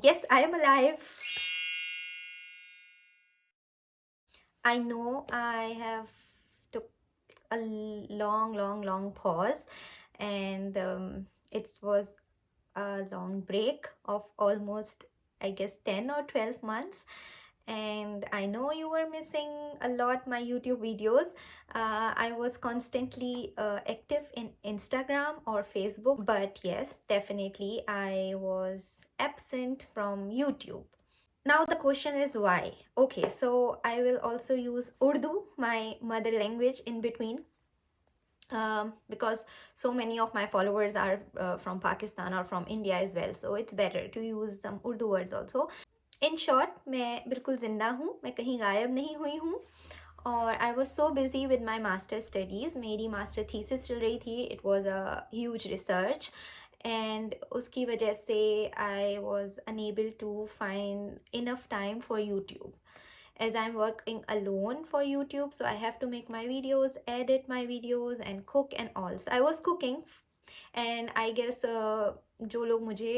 Yes, I am alive. I know I have took a long pause, and it was a long break of almost, I guess, 10 or 12 months. And I know you were missing a lot my YouTube videos. I was constantly active in Instagram or Facebook, but yes, definitely I was absent from YouTube. Now the question is why. Okay, so I will also use Urdu, my mother language, in between, because so many of my followers are from Pakistan or from India as well, so it's better to use some Urdu words also. In short, मैं बिल्कुल ज़िंदा हूँ, मैं कहीं गायब नहीं हुई हूँ. और I was so busy with my master studies. मेरी मास्टर थीसिस चल रही थी. It was a huge research, and उसकी वजह से I was unable to find enough time for YouTube, as I'm working alone for YouTube, so I have to make my videos, edit my videos, and cook and all. So I was cooking, and I guess जो लोग मुझे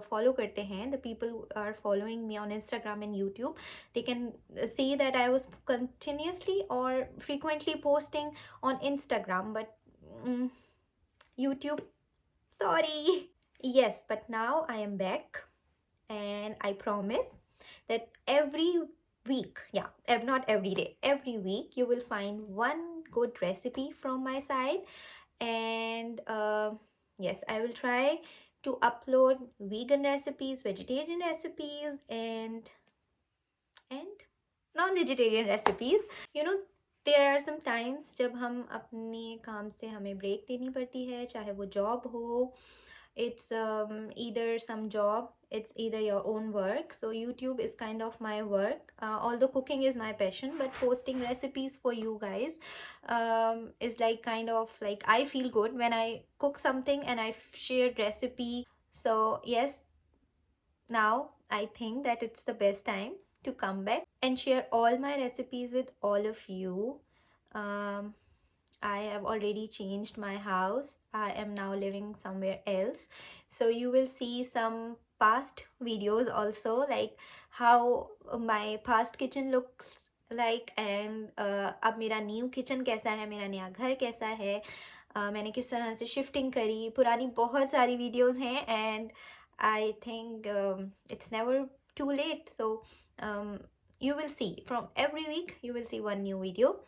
follow करते हैं, the people who are following me on Instagram and YouTube, they can see that I was continuously or frequently posting on Instagram, but YouTube, sorry. Yes, but now I am back, and I promise that every week, yeah, not every day, every week you will find one good recipe from my side. And yes, I will try to upload vegan recipes, vegetarian recipes, and non-vegetarian recipes. You know, there are some times जब हम अपने काम से हमें break लेनी पड़ती है, चाहे वो जॉब हो. It's either some job, it's either your own work. So YouTube is kind of my work, although cooking is my passion, but posting recipes for you guys is like kind of like I feel good when I cook something and I shared recipe. So yes, now I think that it's the best time to come back and share all my recipes with all of you. um, I have already changed my house. I am now living somewhere else. So you will see some past videos also, like how my past kitchen looks like, and अब मेरा new kitchen कैसा है, मेरा नया घर कैसा है, मैंने किस तरह से शिफ्टिंग करी. पुरानी बहुत सारी वीडियोस हैं, and I think it's never too late. So you will see from every week, you will see one new video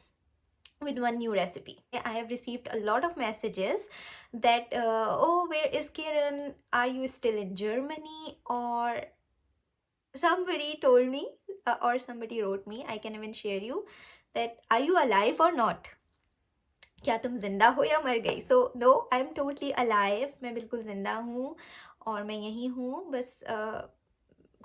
with one new recipe. I have received a lot of messages that, oh, where is Kiran? Are you still in Germany? Or somebody told me, or somebody wrote me, I can even share you, that are you alive or not? क्या तुम जिंदा हो या मर गई? So no, I am totally alive. मैं बिल्कुल ज़िंदा हूँ और मैं यहीं हूँ. बस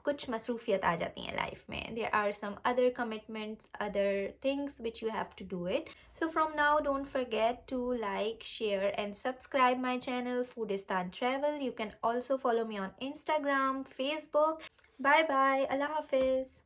कुछ मसरूफियत आ जाती हैं लाइफ में. There are some other commitments, other things which you have to do it. So from now don't forget to like, share and subscribe my channel Foodistan travel. You can also follow me on Instagram, Facebook. Bye bye, Allah हाफिज़.